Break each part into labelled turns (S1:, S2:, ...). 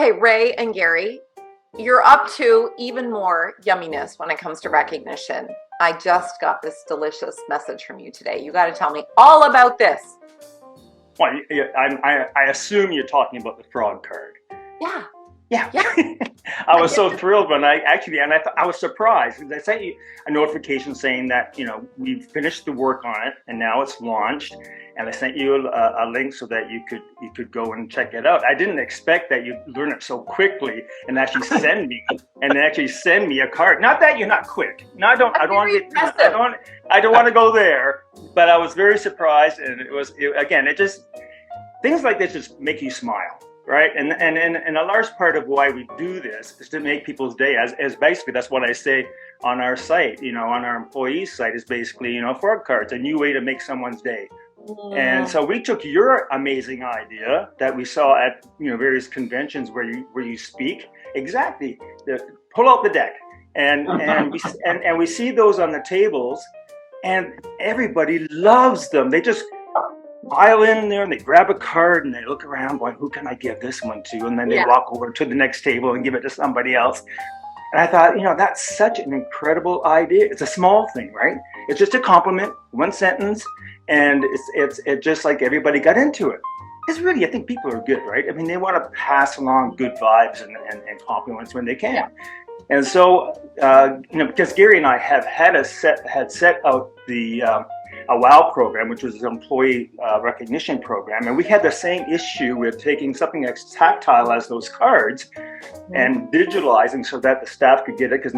S1: Okay, Ray and Gary, you're up to even more yumminess when it comes to recognition. I just got this delicious message from you today. You got to tell me all about this.
S2: Well, I assume you're talking about the frog card.
S1: Yeah.
S2: Yeah.
S1: Yeah.
S2: I was so thrilled when I was surprised because I sent you a notification saying that, we've finished the work on it and now it's launched. And I sent you a link so that you could go and check it out. I didn't expect that you'd learn it so quickly and actually send me a card. Not that you're not quick. No, I don't want to go there, but I was very surprised. And things like this just make you smile. Right. And a large part of why we do this is to make people's day, as basically that's what I say on our site, on our employees site is basically, frog cards, a new way to make someone's day. And so we took your amazing idea that we saw at, various conventions where you speak. Exactly. Pull out the deck and we see those on the tables and everybody loves them. They just pile in there and they grab a card and they look around going, who can I give this one to? And then they walk over to the next table and give it to somebody else. And I thought, that's such an incredible idea. It's a small thing, right? It's just a compliment, one sentence, and it's just like everybody got into it. Because really, I think people are good, right? I mean, they want to pass along good vibes and compliments when they can. Yeah. And so, because Gary and I had set out the a WOW program, which was an employee recognition program, and we had the same issue with taking something as tactile as those cards and digitalizing so that the staff could get it, because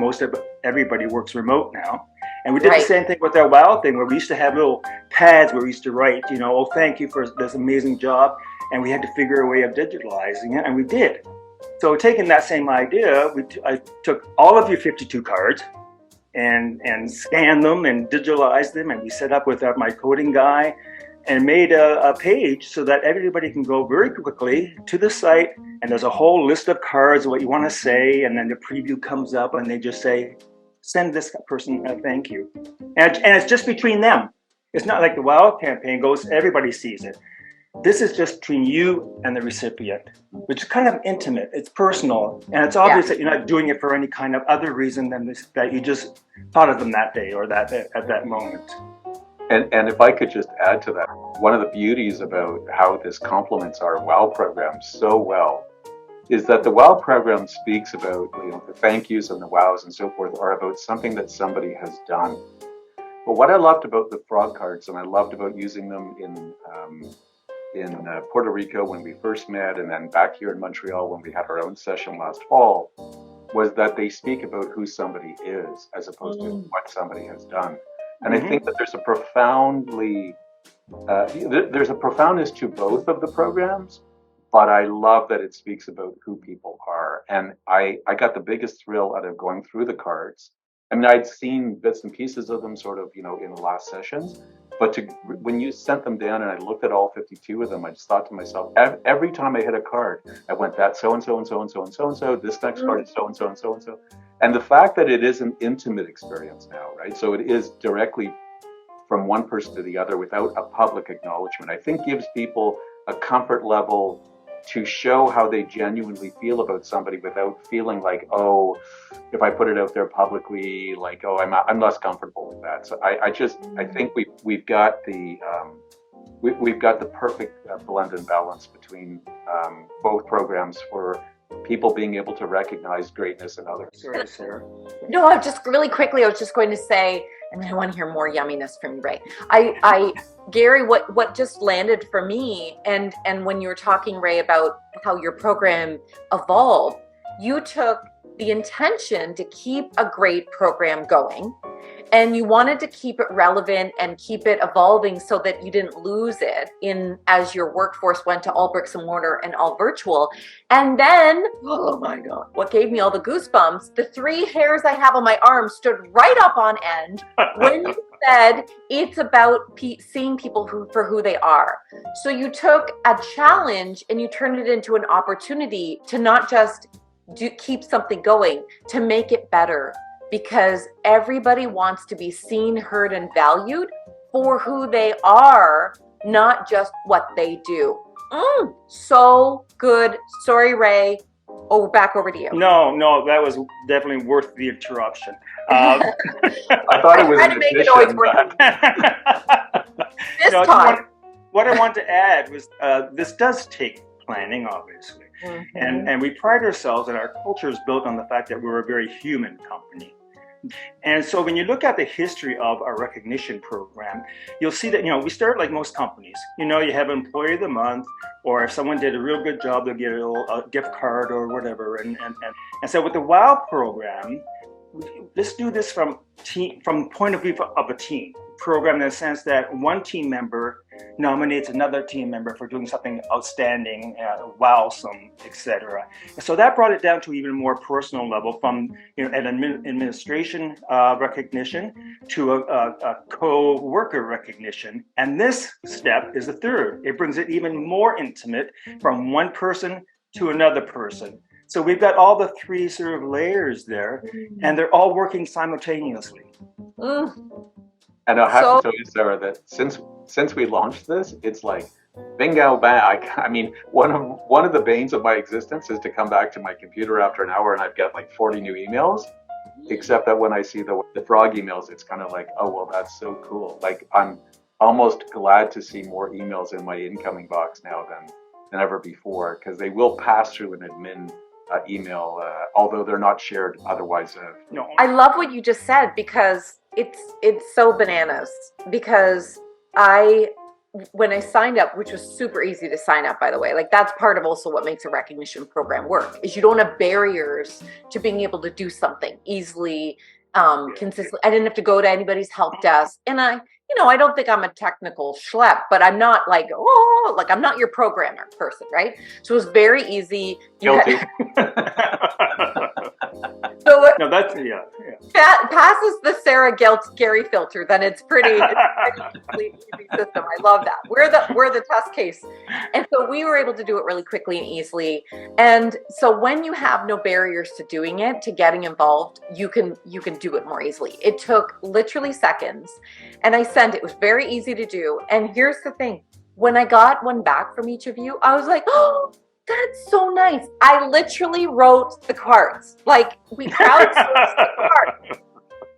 S2: everybody works remote now. And we did the same thing with our WOW thing, where we used to have little pads where we used to write, oh, thank you for this amazing job, and we had to figure a way of digitalizing it, and we did. So taking that same idea, I took all of your 52 cards and scanned them and digitalized them, and we set up with my coding guy and made a page so that everybody can go very quickly to the site, and there's a whole list of cards, what you want to say, and then the preview comes up and they just say, send this person a thank you. And it's just between them. It's not like the WOW campaign goes, everybody sees it. This is just between you and the recipient, which is kind of intimate. It's personal. And it's obvious that you're not doing it for any kind of other reason than this, that you just thought of them that day or at that moment.
S3: And if I could just add to that, one of the beauties about how this complements our WOW program so well is that the WOW program speaks about, the thank yous and the wows and so forth are about something that somebody has done. But what I loved about the frog cards, and I loved about using them in Puerto Rico when we first met, and then back here in Montreal when we had our own session last fall, was that they speak about who somebody is as opposed to what somebody has done. And I think that there's a profoundness to both of the programs, but I love that it speaks about who people are. And I got the biggest thrill out of going through the cards. I mean, I'd seen bits and pieces of them sort of, in the last sessions, but when you sent them down and I looked at all 52 of them, I just thought to myself, every time I hit a card, I went, that's so-and-so and so-and-so and so-and-so, this next card is so-and-so and so-and-so. And the fact that it is an intimate experience now, right? So it is directly from one person to the other without a public acknowledgement, I think gives people a comfort level to show how they genuinely feel about somebody without feeling like, oh, if I put it out there publicly, like, oh, I'm less comfortable with that. So I think we've got the perfect blend and balance between both programs for people being able to recognize greatness in others.
S2: Sorry, Sarah.
S1: No, I was just going to say, and I want to hear more yumminess from you, Ray. Gary, what just landed for me, and when you were talking, Ray, about how your program evolved, you took the intention to keep a great program going, and you wanted to keep it relevant and keep it evolving so that you didn't lose it as your workforce went to all bricks and mortar and all virtual. And then, oh my God, what gave me all the goosebumps, the 3 hairs I have on my arm stood right up on end when you said it's about seeing people for who they are. So you took a challenge and you turned it into an opportunity to not just keep something going, to make it better. Because everybody wants to be seen, heard, and valued for who they are, not just what they do. So good. Sorry, Ray. Oh, back over to you.
S2: No, that was definitely worth the interruption.
S3: I thought it was
S1: I had
S3: an
S1: to make a
S3: addition.
S1: noise for you. This
S2: No,
S1: time.
S2: what I want to add was this does take planning, obviously.
S1: Mm-hmm.
S2: And we pride ourselves, and our culture is built on the fact that we're a very human company. And so when you look at the history of our recognition program, you'll see that, we start like most companies. You have Employee of the Month, or if someone did a real good job, they'll get a gift card or whatever. And so with the WOW program, let's do this from point of view of a team program, in the sense that one team member nominates another team member for doing something outstanding, wowsome, etc. So that brought it down to even more personal level, from an administration recognition to a co-worker recognition. And this step is the third. It brings it even more intimate, from one person to another person. So we've got all the three sort of layers there, and they're all working simultaneously.
S3: And I have to tell you, Sarah, that since we launched this, it's like bingo bang. I mean, one of the banes of my existence is to come back to my computer after an hour and I've got like 40 new emails. Except that when I see the frog emails, it's kind of like, oh well, that's so cool. Like, I'm almost glad to see more emails in my incoming box now than ever before, because they will pass through an admin email, although they're not shared otherwise.
S2: No.
S1: I love what you just said, because it's so bananas. Because when I signed up, which was super easy to sign up, by the way, like that's part of also what makes a recognition program work, is you don't have barriers to being able to do something easily, consistently. I didn't have to go to anybody's help desk, and I don't think I'm a technical schlep, but I'm not like I'm not your programmer person, right? So it was very easy.
S3: Guilty.
S1: So
S2: No, that's yeah.
S1: that passes the Sarah Gary filter, then it's pretty easy system. I love that. We're the test case. And so we were able to do it really quickly and easily. And so when you have no barriers to doing it, to getting involved, you can do it more easily. It took literally seconds. And it was very easy to do. And here's the thing. When I got one back from each of you, I was like, oh, that's so nice. I literally wrote the cards. Like, we crowdsourced the cards.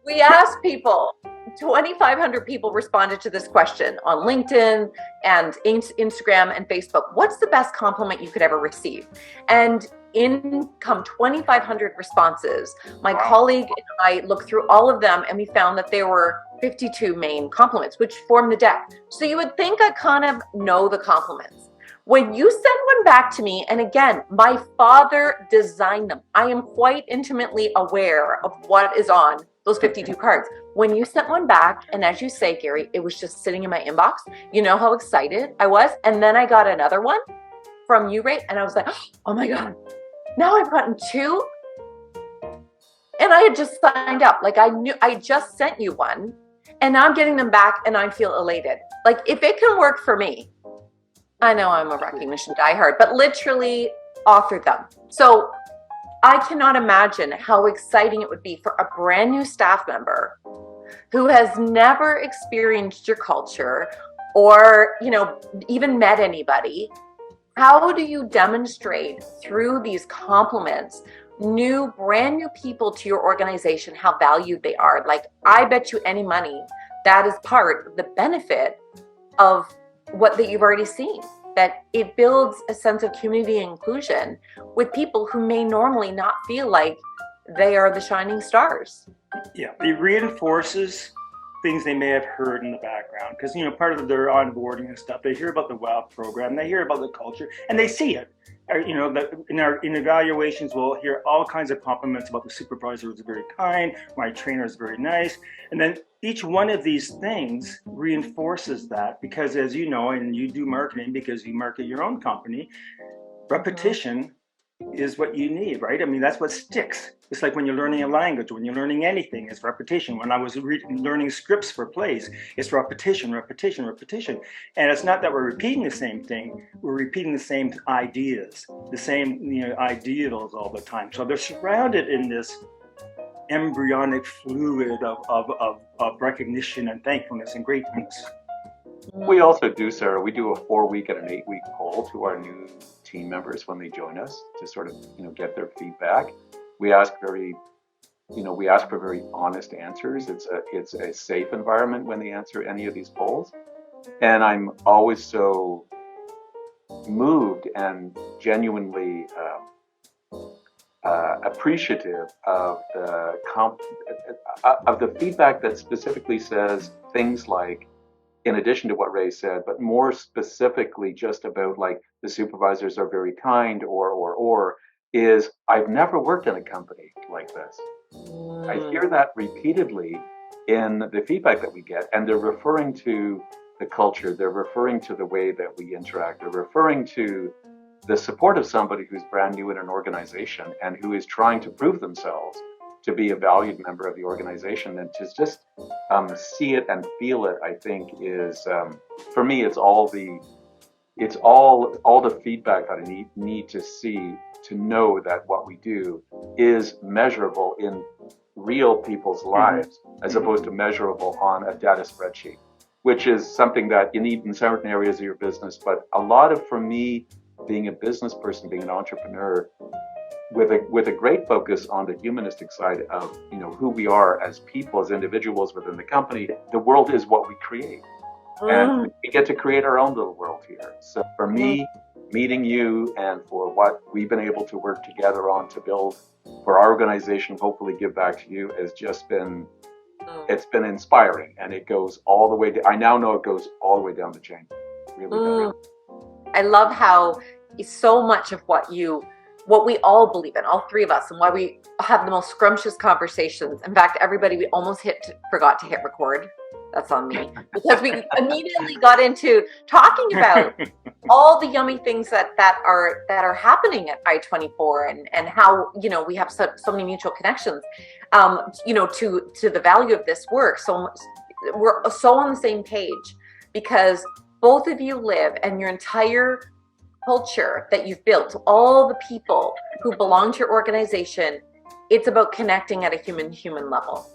S1: We asked people. 2,500 people responded to this question on LinkedIn and Instagram and Facebook. What's the best compliment you could ever receive? And in come 2,500 responses. My colleague and I looked through all of them, and we found that there were 52 main compliments, which form the deck. So you would think I kind of know the compliments. When you send one back to me, and again, my father designed them, I am quite intimately aware of what is on those 52 cards. When you sent one back, and as you say, Gary, it was just sitting in my inbox, you know how excited I was? And then I got another one from you, Ray, and I was like, oh my God, now I've gotten two. And I had just signed up. Like, I just sent you one, and now I'm getting them back, and I feel elated. Like, if it can work for me, I know I'm a recognition diehard, but literally authored them. So I cannot imagine how exciting it would be for a brand new staff member who has never experienced your culture or, even met anybody. How do you demonstrate through these compliments brand new people to your organization how valued they are? Like, I bet you any money that is part of the benefit of what that you've already seen, that it builds a sense of community and inclusion with people who may normally not feel like they are the shining stars.
S2: Yeah, it reinforces things they may have heard in the background, because part of their onboarding and stuff, they hear about the WOW program, they hear about the culture, and they see it. In evaluations, we'll hear all kinds of compliments about the supervisor was very kind, my trainer is very nice, and then each one of these things reinforces that, because as you know, and you do marketing because you market your own company, repetition is what you need, right? I mean, that's what sticks. It's like when you're learning a language, when you're learning anything, it's repetition. When I was learning scripts for plays, it's repetition, repetition, repetition. And it's not that we're repeating the same thing, we're repeating the same ideas, the same ideals all the time. So they're surrounded in this embryonic fluid of recognition and thankfulness and gratefulness.
S3: We also do, Sarah, we do a 4-week and an 8-week poll to our new team members when they join us to sort of, get their feedback. We ask we ask for very honest answers. It's a safe environment when they answer any of these polls. And I'm always so moved and genuinely appreciative of the feedback that specifically says things like, in addition to what Ray said, but more specifically just about like the supervisors are very kind, or is I've never worked in a company like this. I hear that repeatedly in the feedback that we get, and they're referring to the culture, they're referring to the way that we interact, they're referring to the support of somebody who's brand new in an organization and who is trying to prove themselves to be a valued member of the organization. And to just see it and feel it, I think is, for me, it's all the feedback that I need to see to know that what we do is measurable in real people's lives, as opposed to measurable on a data spreadsheet, which is something that you need in certain areas of your business. But a lot of, for me, being a business person, being an entrepreneur, with a great focus on the humanistic side of who we are as people, as individuals within the company, the world is what we create. And we get to create our own little world here. So for me, meeting you and for what we've been able to work together on to build for our organization, hopefully give back to you, has just been, it's been inspiring. And it goes all the way, I now know it goes all the way down the chain. Really does.
S1: I love how so much of what we all believe in, all three of us, and why we have the most scrumptious conversations. In fact, everybody, we almost forgot to hit record. That's on me, because we immediately got into talking about all the yummy things that are happening at i24, and how we have so many mutual connections, to the value of this work. So we're so on the same page, because both of you live, and your entire culture that you've built, all the people who belong to your organization, it's about connecting at a human level.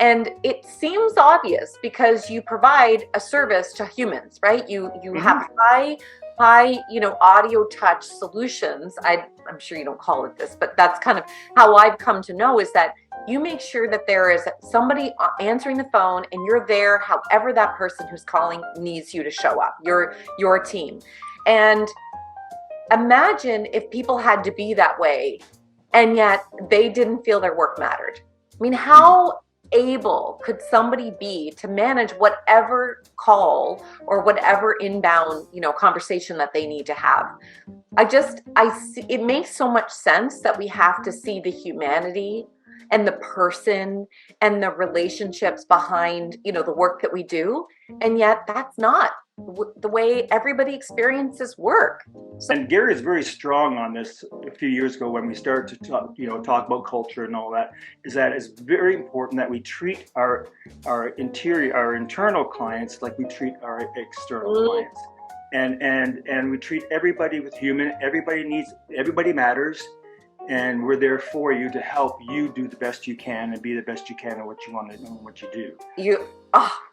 S1: And it seems obvious because you provide a service to humans, right? You have high audio touch solutions. I'm sure you don't call it this, but that's kind of how I've come to know, is that you make sure that there is somebody answering the phone, and you're there however that person who's calling needs you to show up, your team. And imagine if people had to be that way, and yet they didn't feel their work mattered. I mean, how able could somebody be to manage whatever call or whatever inbound, conversation that they need to have? I see, it makes so much sense that we have to see the humanity and the person and the relationships behind, the work that we do. And yet that's not the way everybody experiences work.
S2: And Gary is very strong on this. A few years ago, when we started to talk about culture and all that, is that it's very important that we treat our internal clients like we treat our external clients, and we treat everybody with human. Everybody matters, and we're there for you to help you do the best you can and be the best you can at what you want to do and what you do.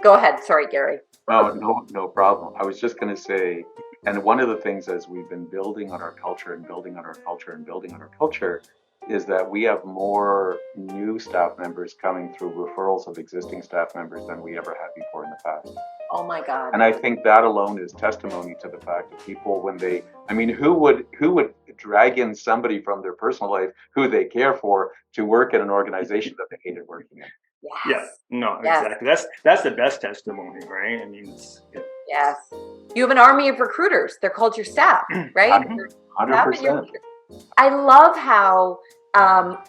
S3: Go ahead. Sorry, Gary. Oh, no problem. I was just going to say, and one of the things as we've been building on our culture and building on our culture and building on our culture is that we have more new staff members coming through referrals of existing staff members than we ever had before in the past.
S1: Oh my God.
S3: And I think that alone is testimony to the fact that people, who would drag in somebody from their personal life who they care for to work in an organization that they hated working in?
S2: Yes. Yeah, no, yes. Exactly. That's the best testimony, right? I mean,
S1: yes. You have an army of recruiters. They're called your staff, right?
S3: 100%.
S1: I love how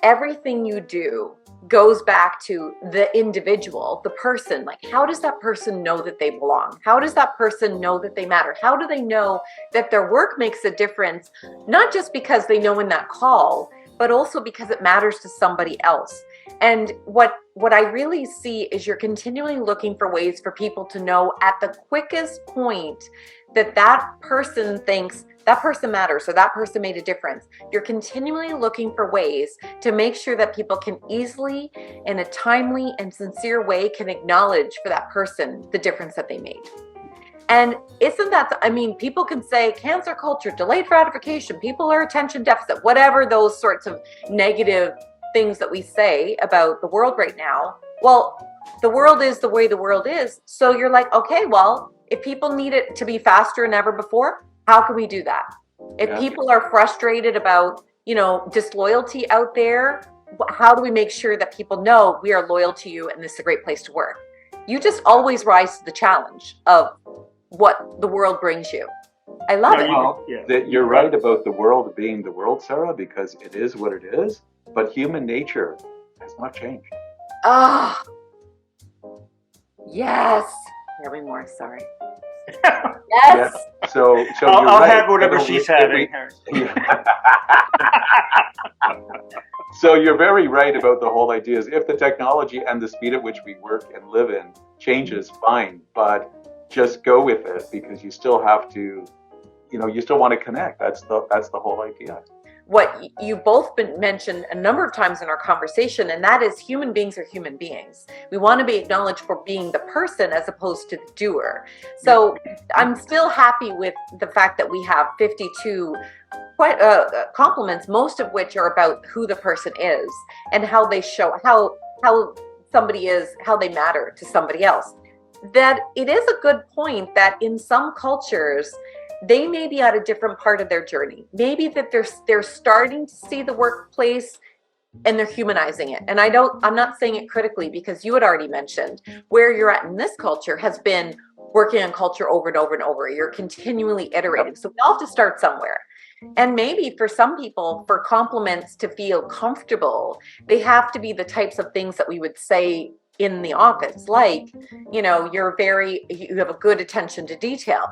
S1: everything you do goes back to the individual, the person. Like, how does that person know that they belong? How does that person know that they matter? How do they know that their work makes a difference? Not just because they know in that call, but also because it matters to somebody else. And what I really see is you're continually looking for ways for people to know at the quickest point that person thinks that person matters or that person made a difference. You're continually looking for ways to make sure that people can easily, in a timely and sincere way, can acknowledge for that person the difference that they made. And isn't that, I mean, people can say cancer culture, delayed gratification, people are attention deficit, whatever those sorts of negative things that we say about the world right now. Well, the world is the way the world is. So you're like, okay, well, if people need it to be faster than ever before, how can we do that? If people are frustrated about, disloyalty out there, how do we make sure that people know we are loyal to you and this is a great place to work? You just always rise to the challenge of what the world brings you. I love it.
S3: Well, you're right about the world being the world, Sarah, because it is what it is. But human nature has not changed.
S1: Ah, yes. Tell me more. Sorry. Yes.
S3: Yeah. So
S2: I'll
S3: right.
S2: have whatever she's having.
S3: So you're very right about the whole idea is if the technology and the speed at which we work and live in changes, fine, but just go with it because you still have to, you still want to connect. That's the whole idea.
S1: What you've both been mentioned a number of times in our conversation, and that is human beings are human beings. We want to be acknowledged for being the person as opposed to the doer. So I'm still happy with the fact that we have 52 compliments, most of which are about who the person is and how they show how somebody is, how they matter to somebody else. That it is a good point that in some cultures they may be at a different part of their journey. Maybe that they're starting to see the workplace and they're humanizing it. And I'm not saying it critically because you had already mentioned where you're at in this culture has been working on culture over and over and over. You're continually iterating. So we all have to start somewhere. And maybe for some people, for compliments to feel comfortable, they have to be the types of things that we would say in the office, like, you have a good attention to detail.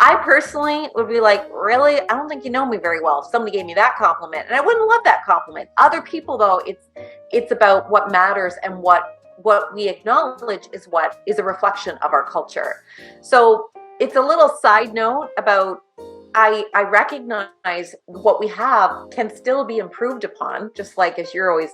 S1: I personally would be like, really? I don't think you know me very well. If somebody gave me that compliment, and I wouldn't love that compliment. Other people, though, it's about what matters and what we acknowledge is what is a reflection of our culture. So it's a little side note about I recognize what we have can still be improved upon, just like as you're always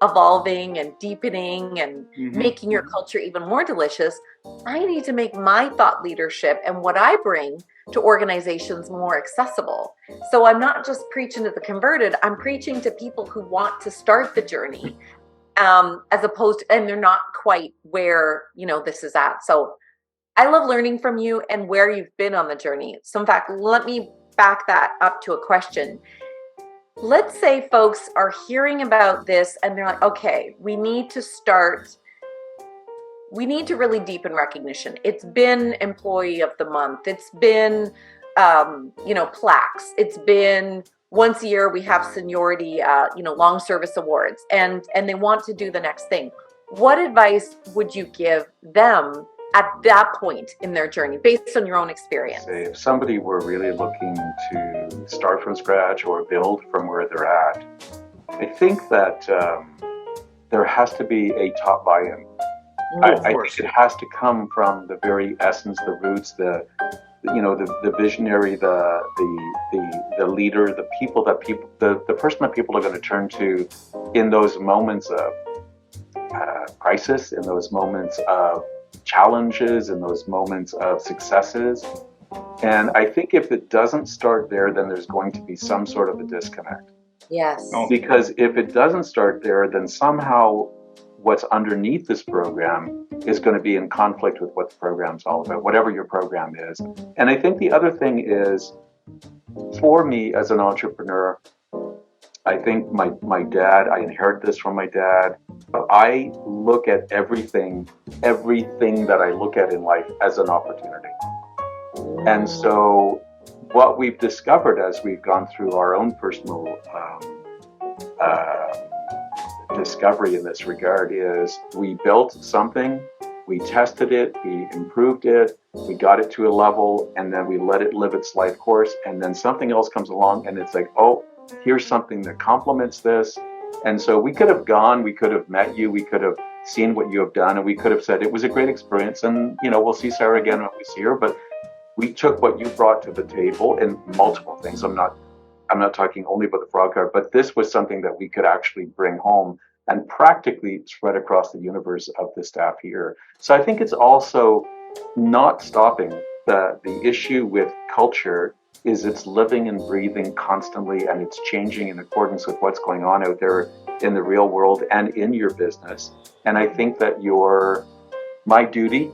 S1: evolving and deepening and making your culture even more delicious. I need to make my thought leadership and what I bring to organizations more accessible. So I'm not just preaching to the converted, I'm preaching to people who want to start the journey, as opposed to, and they're not quite where, this is at. So I love learning from you and where you've been on the journey. So in fact, let me back that up to a question. Let's say folks are hearing about this and they're like, okay, we need to really deepen recognition. It's been Employee of the Month. It's been, plaques. It's been once a year we have seniority, long service awards, and they want to do the next thing. What advice would you give them at that point in their journey, based on your own experience?
S3: Say if somebody were really looking to start from scratch or build from where they're at, I think that there has to be a top buy-in. I think it has to come from the very essence, the roots, the visionary, the leader, the person that people are going to turn to in those moments of crisis, in those moments of challenges, in those moments of successes. And I think if it doesn't start there, then there's going to be some sort of a disconnect.
S1: Yes.
S3: Because if it doesn't start there, then somehow what's underneath this program is going to be in conflict with what the program's all about, whatever your program is. And I think the other thing is, for me as an entrepreneur, I think my dad, I inherited this from my dad, but I look at everything that I look at in life as an opportunity. And so what we've discovered as we've gone through our own personal discovery in this regard is we built something, we tested it, we improved it, we got it to a level, and then we let it live its life course, and then something else comes along and it's like, oh, here's something that complements this. And so we could have met you, we could have seen what you have done, and we could have said it was a great experience, and we'll see Sarah again when we see her. But we took what you brought to the table in multiple things. I'm not talking only about the frog card, but this was something that we could actually bring home and practically spread across the universe of the staff here. So I think it's also not stopping the issue with culture is it's living and breathing constantly, and it's changing in accordance with what's going on out there in the real world and in your business. And I think that my duty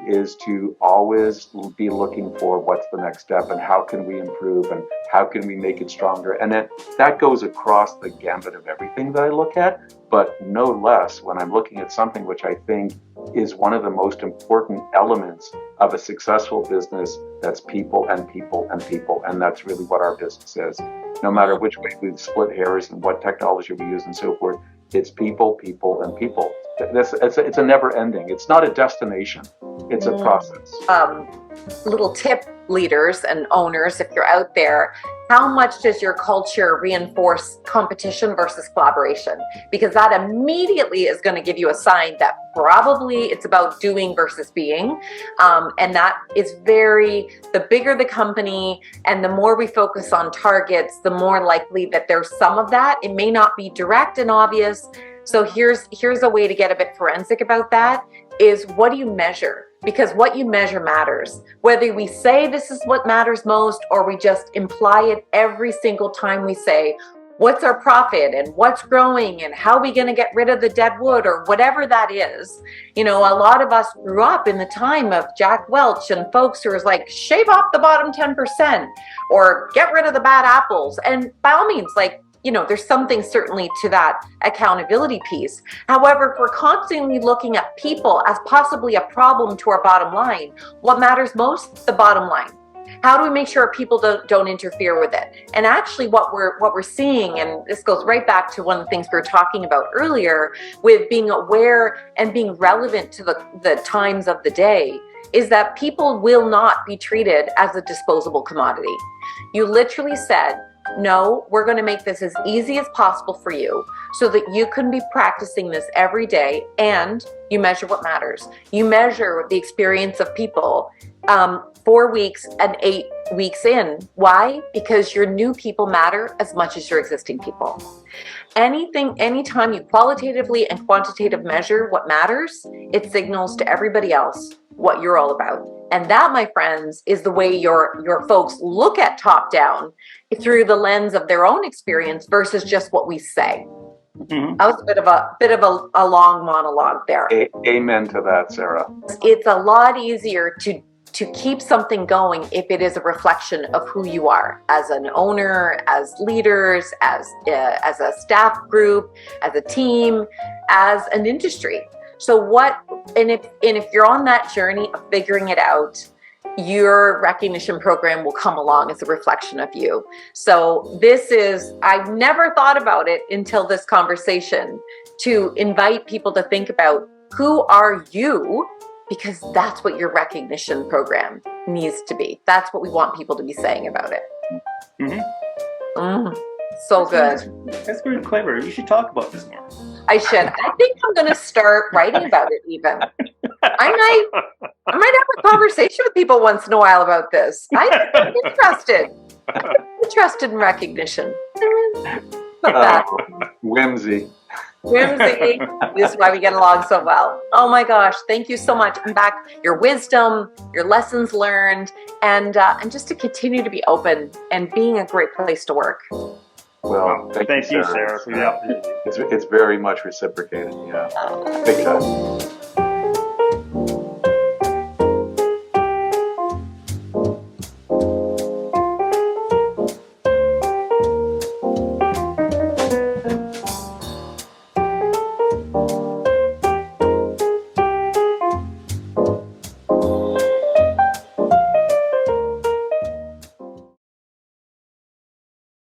S3: is to always be looking for what's the next step and how can we improve and how can we make it stronger. And that goes across the gambit of everything that I look at, but no less when I'm looking at something which I think is one of the most important elements of a successful business. That's people and people and people. And that's really what our business is. No matter which way we split hairs and what technology we use and so forth, it's people, people, and people. It's a never ending. It's not a destination. It's a process.
S1: Little tip, leaders and owners, if you're out there, how much does your culture reinforce competition versus collaboration? Because that immediately is going to give you a sign that probably it's about doing versus being. And that is the bigger the company and the more we focus on targets, the more likely that there's some of that. It may not be direct and obvious. So here's a way to get a bit forensic about that is, what do you measure? Because what you measure matters. Whether we say this is what matters most, or we just imply it every single time we say, what's our profit and what's growing and how are we going to get rid of the dead wood, or whatever that is. A lot of us grew up in the time of Jack Welch and folks who was like, shave off the bottom 10% or get rid of the bad apples. And by all means, there's something certainly to that accountability piece. However, if we're constantly looking at people as possibly a problem to our bottom line, what matters most? The bottom line. How do we make sure people don't interfere with it? And actually what we're seeing, and this goes right back to one of the things we were talking about earlier with being aware and being relevant to the times of the day, is that people will not be treated as a disposable commodity. You literally said, no, we're going to make this as easy as possible for you so that you can be practicing this every day, and you measure what matters. You measure the experience of people 4 weeks and 8 weeks in. Why? Because your new people matter as much as your existing people. Anytime you qualitatively and quantitative measure what matters, it signals to everybody else what you're all about. And that, my friends, is the way your folks look at top down through the lens of their own experience versus just what we say. Mm-hmm. That was a bit of a long monologue there.
S3: Amen to that, Sarah.
S1: It's a lot easier to keep something going if it is a reflection of who you are as an owner, as leaders, as a staff group, as a team, as an industry. So if you're on that journey of figuring it out, your recognition program will come along as a reflection of you. So I've never thought about it until this conversation, to invite people to think about, who are you? Because that's what your recognition program needs to be. That's what we want people to be saying about it. Mm-hmm. So good.
S2: That's very clever. You should talk about this more.
S1: I should. I think I'm going to start writing about it even. I might have a conversation with people once in a while about this. I'm interested. Interested in recognition.
S3: Whimsy.
S1: This is why we get along so well. Oh my gosh, thank you so much. And back, your wisdom, your lessons learned, and just to continue to be open and being a great place to work.
S3: Well, thank you, Sarah, for the opportunity. It's very much reciprocated. Yeah. Big time.